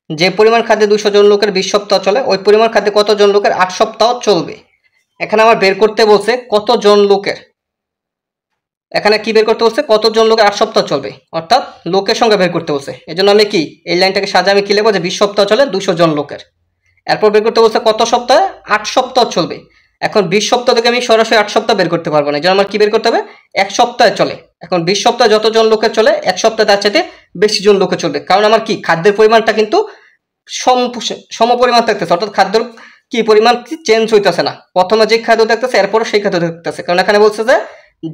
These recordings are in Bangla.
যে পরিমাণ খাদ্যে 200 জন লোকের 20 সপ্তাহ চলে ওই পরিমাণ খাদ্যে কতজন লোকের 8 সপ্তাহ চলবে। এখানে আমার বের করতে বলছে কতজন লোকের, এখানে কি বের করতে বলছে কতজন লোকের 8 সপ্তাহ চলবে, অর্থাৎ লোকের সংখ্যা বের করতে বলছে। এজন্য আমি কি এই লাইনটাকে সাজা আমি কি লিখবো যে 20 সপ্তাহ চলে 200 জন লোকের। এরপর বের করতে বলছে কত সপ্তাহে 8 সপ্তাহ চলবে। এখন 20 সপ্তাহ থেকে আমি সরাসরি 8 সপ্তাহ বের করতে পারবো না, এজন্য আমার কি বের করতে হবে 1 সপ্তাহে চলে। এখন 20 সপ্তাহ যতজন লোকের চলে 1 সপ্তাহে তার চাইতে বেশি জন লোকের চলবে, কারণ আমার কি খাদ্যের পরিমাণটা কিন্তু সম পরিমাণ থাকতেছে, অর্থাৎ খাদ্যের কি পরিমাণ কি চেঞ্জ হইতেছে না, প্রথমে যে খাদ্য দেখতেছে এরপর সেই খাদ্য দেখতেছে, কারণ এখানে বলছে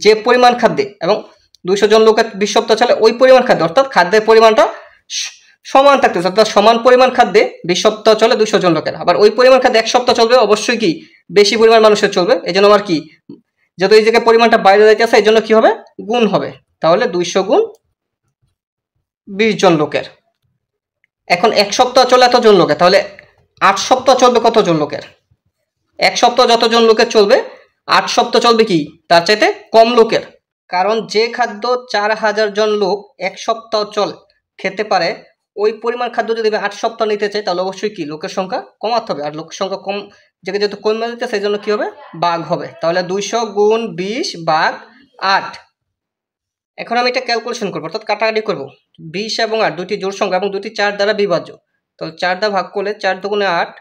যে পরিমাণ খাদ্যে এবং 200 জন লোকের 20 সপ্তাহ চলে ওই পরিমাণ খাদ্য, অর্থাৎ খাদ্যের পরিমাণটা সমান থাকতেছে, অর্থাৎ সমান পরিমাণ খাদ্যে 20 সপ্তাহ চলে 200 জন লোকের, আবার ওই পরিমাণ খাদ্যে 1 সপ্তাহ চলবে অবশ্যই কি বেশি পরিমাণ মানুষের চলবে। এই জন্য আমার কি যেহেতু এই জায়গায় পরিমাণটা বাইরে যাইতেছে এই জন্য কি হবে গুণ হবে, তাহলে 200 গুণ 20 জন লোকের। এখন 1 সপ্তাহ চলে এতজন লোকের, তাহলে 8 সপ্তাহ চলবে কতজন লোকের, 1 সপ্তাহ যতজন লোকের চলবে 8 সপ্তাহ চলবে কি তার চাইতে কম লোকের, কারণ যে খাদ্য 4000 জন লোক 1 সপ্তাহ খেতে পারে ওই পরিমাণ খাদ্য যদি আমি 8 সপ্তাহ নিতে চাই তাহলে অবশ্যই কি লোকের সংখ্যা কমাতে হবে, আর লোকের সংখ্যা কম জায়গায় যেহেতু কমে দিতে সেই জন্য কি হবে ভাগ হবে, তাহলে 200 গুণ 20 ভাগ 8। এখন আমি এটা ক্যালকুলেশন করবো, অর্থাৎ কাটাকাটি করবো। 20 এবং 8 দুটি জোড় সংখ্যা এবং দুটি 4 দ্বারা বিভাজ্য, তো 4 দ্বারা ভাগ করলে 4 দুগুণে 8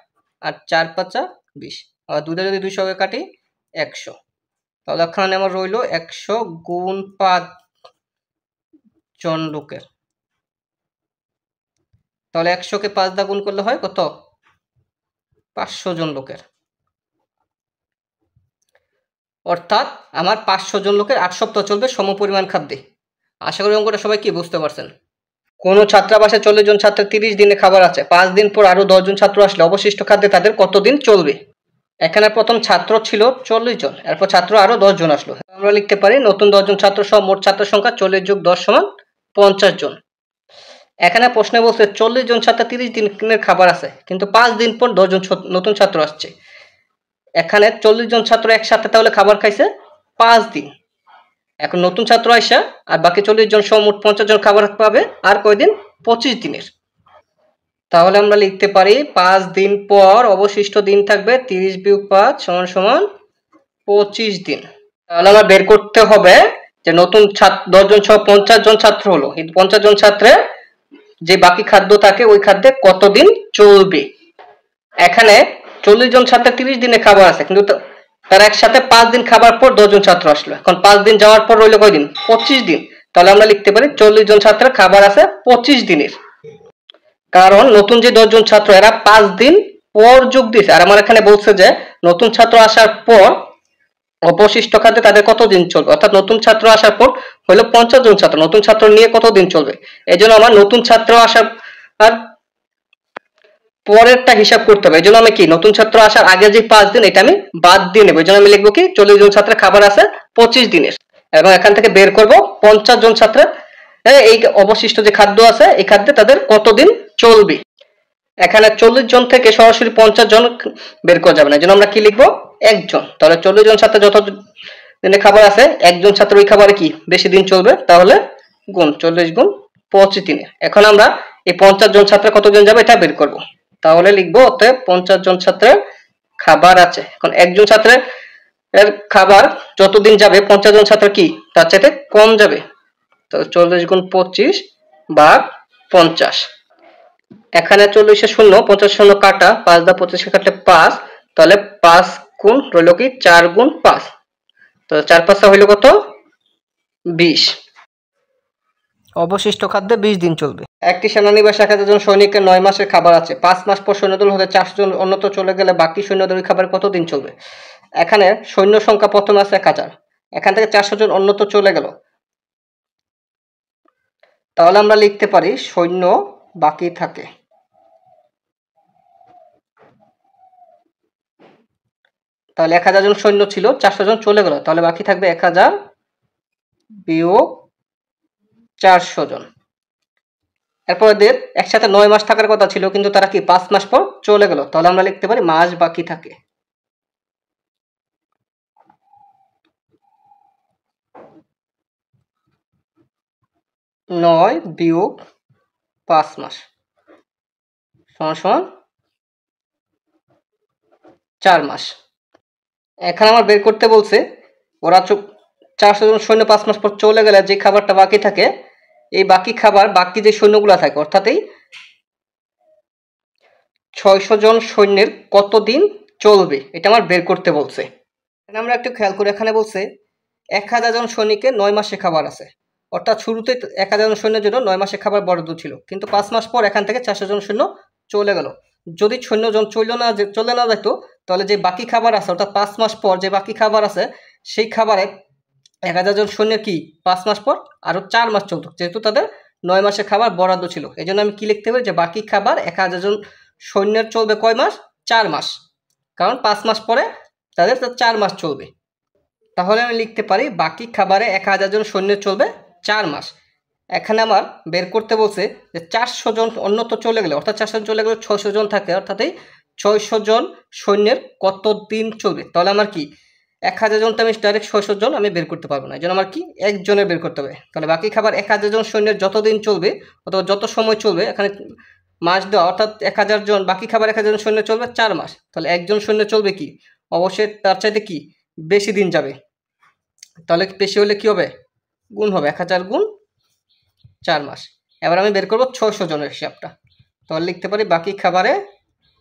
আর 4 5 20, আর 2 দ্বারা যদি 200 কে কাটি 100, তাহলে এখানে আমার রইল 100 গুণ 5 জন লোকের, তাহলে 100 কে 5 দ্বারা গুণ করলে হয় কত 500 জন লোকের, অর্থাৎ আমার 500 জন লোকের 8 সপ্তাহ চলবে সমপরিমাণ খাদ্যে। আশা করি অঙ্কটা সবাই কি বুঝতে পারছেন। কোন ছাত্রাবাসে 40 জন ছাত্রের 30 দিনে খাবার আছে, 5 দিন পর আরো 10 জন ছাত্র আসলে অবশিষ্ট খাদ্যে তাদের কতদিন চলবে। এখানে প্রথম ছাত্র ছিল 40 জন, এরপর ছাত্র আরো 10 জন আসলো, আমরা লিখতে পারি নতুন 10 জন ছাত্র সহ মোট ছাত্র সংখ্যা 40 যোগ 10 সমান 50 জন। এখানে প্রশ্নে বলছে 40 জন ছাত্র 30 দিনের খাবার আছে, কিন্তু 5 দিন পর 10 জন নতুন ছাত্র আসছে। এখানে 40 জন ছাত্র একসাথে তাহলে খাবার খাইছে 5 দিন, এখন নতুন ছাত্র আইসা আর বাকি 40 জন সহ মোট 50 জন খাবার পাবে আর কয়দিন 25 দিনের। তাহলে আমরা লিখতে পারি 5 দিন পর অবশিষ্ট দিন থাকবে 30 বিয়োগ 5 সমান সমান 25 দিন। তাহলে আমরা বের করতে হবে যে নতুন 10 জন সহ 50 জন ছাত্র হলো, এই 50 জন ছাত্রের যে বাকি খাদ্য থাকে ওই খাদ্যে কতদিন চলবে। এখানে 40 জন ছাত্রের 30 দিনে খাবার আছে, কিন্তু তারা একসাথে 5 দিন খাবার পর 10 জন ছাত্র আসলো, এখন 5 দিন যাওয়ার পর রইল কয়দিন 25 দিন, তাহলে আমরা লিখতে পারি 40 জন ছাত্রের খাবার আছে 25 দিনের, কারণ নতুন যে 10 জন ছাত্র এরা 5 দিন পর যোগ দিয়েছে, আর আমার এখানে বলছে যে নতুন ছাত্র আসার পর অবশিষ্ট খাদ্যে তাদের কতদিন চলবে, অর্থাৎ নতুন ছাত্র আসার পর হলো 50 জন ছাত্র, নতুন ছাত্র নিয়ে কতদিন চলবে, এই জন্য আমার নতুন ছাত্র আসার আর পরেরটা হিসাব করতে হবে। এই জন্য আমি কি নতুন ছাত্র আসার আগে যে 5 দিন এটা আমি বাদ দিয়ে নেবো, এই জন্য আমি লিখবো কি 40 জন ছাত্রের খাবার আছে 25 দিনের, এবং এখান থেকে বের করব 50 জন ছাত্রের এই অবশিষ্ট যে খাদ্য আছে এই খাদ্যে তাদের কতদিন চলবে। এখানে 40 জন থেকে সরাসরি 50 জন বের করা যাবে না, এই জন্য আমরা কি লিখবো একজন, তাহলে 40 জন ছাত্র যত দিনে খাবার আছে একজন ছাত্র ওই খাবারে কি বেশি দিন চলবে, তাহলে গুণ 40 গুণ 25 দিনে। এখন আমরা এই 50 জন ছাত্র কতদিন যাবে এটা বের করব, তাহলে লিখবো অতএব 50 জন ছাত্রের খাবার আছে। এখন একজন ছাত্রের এর খাবার যতদিন যাবে 50 জন ছাত্র কি তার চাইতে কম যাবে, তো 40 গুণ 25 ভাগ 50, এখানে 40 শূন্য 50 শূন্য কাটা 5 দা 25 কাটলে 5, তাহলে 5 গুণ রইল কি 4 গুণ 5, তো 4 5 হইল কত 20, অবশিষ্ট খাদ্যে 20 দিন চলবে। একটি সেনানিবাসে 1000 জন সৈনিকের 9 মাসের খাবার আছে, 5 মাস পর সৈন্যদল হতে 400 জন অন্যত্র চলে গেলে বাকি সৈন্যদের ওই খাবার কতদিন চলবে। এখানে সৈন্য সংখ্যা প্রথমে আছে 1000, এখান থেকে 400 জন অন্যত্র চলে গেল, তাহলে আমরা লিখতে পারি সৈন্য বাকি থাকে, তাহলে 1000 জন সৈন্য ছিল 400 জন চলে গেল, তাহলে বাকি থাকবে 1000 বিয়োগ 400 জন। এরপর এদের একসাথে 9 মাস থাকার কথা ছিল, কিন্তু তারা কি 5 মাস পর চলে গেল, তাহলে আমরা লিখতে পারি মাস বাকি থাকে। নয় বিয়োগ 5 মাস সমান সমান 4 মাস। এখানে আমার বের করতে বলছে ওরা 400 জন সৈন্য 5 মাস পর চলে গেলে যে খাবারটা বাকি থাকে, এই বাকি খাবার বাকি যে সৈন্যগুলো থাকে অর্থাৎ এই 600 জন সৈন্যের কতদিন চলবে এটা আমার বের করতে বলছে। আমরা একটু খেয়াল করি, এখানে বলছে 1000 জন সৈনিকের 9 মাসে খাবার আছে, অর্থাৎ শুরুতে 1000 জন সৈন্যের জন্য 9 মাসে খাবার বরাদ্দ ছিল, কিন্তু 5 মাস পর এখান থেকে 400 জন সৈন্য চলে গেল। যদি সৈন্যজন চলে না যেত তাহলে যে বাকি খাবার আছে অর্থাৎ 5 মাস পর যে বাকি খাবার আছে সেই খাবারে 1000 জন সৈন্যের কি 5 মাস পর আরো 4 মাস চলতো, যেহেতু তাদের 9 মাসের খাবার বরাদ্দ ছিল। এই জন্য আমি কি লিখতে পারি যে বাকি খাবার 1000 জন সৈন্যের চলবে কয় মাস? 4 মাস, কারণ 5 মাস পরে তাদের 4 মাস চলবে। তাহলে আমি লিখতে পারি বাকি খাবারে 1000 জন সৈন্য চলবে 4 মাস। এখানে আমার বের করতে বলছে যে 400 জন অন্যত্র চলে গেলে, অর্থাৎ 400 জন চলে গেলে 600 জন থাকে, অর্থাৎ এই 600 জন সৈন্যের কত দিন চলবে। তাহলে আমার কি 1000 জন তো আমি ডাইরেক্ট 600 জন আমি বের করতে পারবো না, এই জন্য আমার কি একজনের বের করতে হবে। তাহলে বাকি খাবার 1000 জন সৈন্যের যতদিন চলবে অথবা যত সময় চলবে, এখানে মাস দেওয়া, অর্থাৎ 1000 জন বাকি খাবার 1000 জন সৈন্য চলবে 4 মাস। তাহলে একজন সৈন্য চলবে কি অবশ্যই তার চাইতে কি বেশি দিন যাবে, তাহলে বেশি হলে কি হবে গুণ হবে 1000 গুণ 4 মাস। এবার আমি বের করব 600 জনের হিসাবটা, তাহলে লিখতে পারি বাকি খাবারে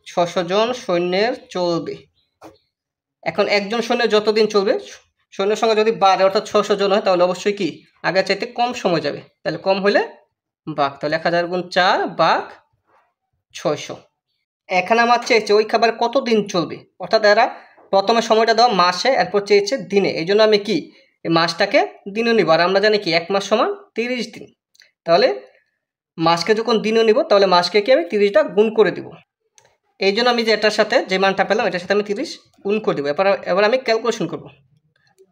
600 জন সৈন্যের চলবে। এখন একজন সৈন্য যতদিন চলবে, সৈন্যের সংখ্যা যদি বাড়ে অর্থাৎ 600 জন হয় তাহলে অবশ্যই কি আগের চাইতে কম সময় যাবে, তাহলে কম হলে ভাগ, তাহলে 1000 গুণ 4 ভাগ 600। এখানে আমার চেয়েছে ওই খাবার কতদিন চলবে, অর্থাৎ এরা প্রথমে সময়টা দেওয়া মাসে, এরপর চেয়েছে দিনে, এই জন্য আমি কি এই মাসটাকে দিনে নিব, আর আমরা জানি কি 1 মাস সমান 30 দিন। তাহলে মাসকে যখন দিনে নিব তাহলে মাসকে কি আমি 30টা গুণ করে দিব, এই জন্য আমি যে এটার সাথে যে মানটা পেলাম এটার সাথে আমি 30 গুণ করে দেবো। এবার আমি ক্যালকুলেশন করব,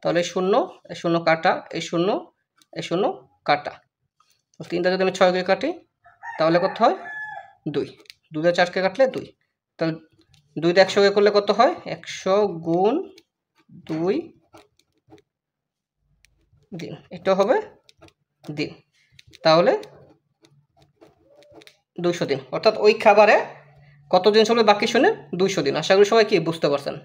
তাহলে শূন্য এই শূন্য কাটা, এই শূন্য এই শূন্য কাটা, 3টা যদি আমি 6 দিয়ে কাটি তাহলে কত হয় 2, 2 দিয়ে 4কে কাটলে 2, তাহলে 2 দিয়ে 100 করলে কত হয় 100 গুণ 2 দিন, এটা হবে দিন, তাহলে 200 দিন, অর্থাৎ ওই খাবারে কতদিন চলবে বাকি শুনে 200 দিন। আশা করি সবাই কি বুঝতে পারছেন।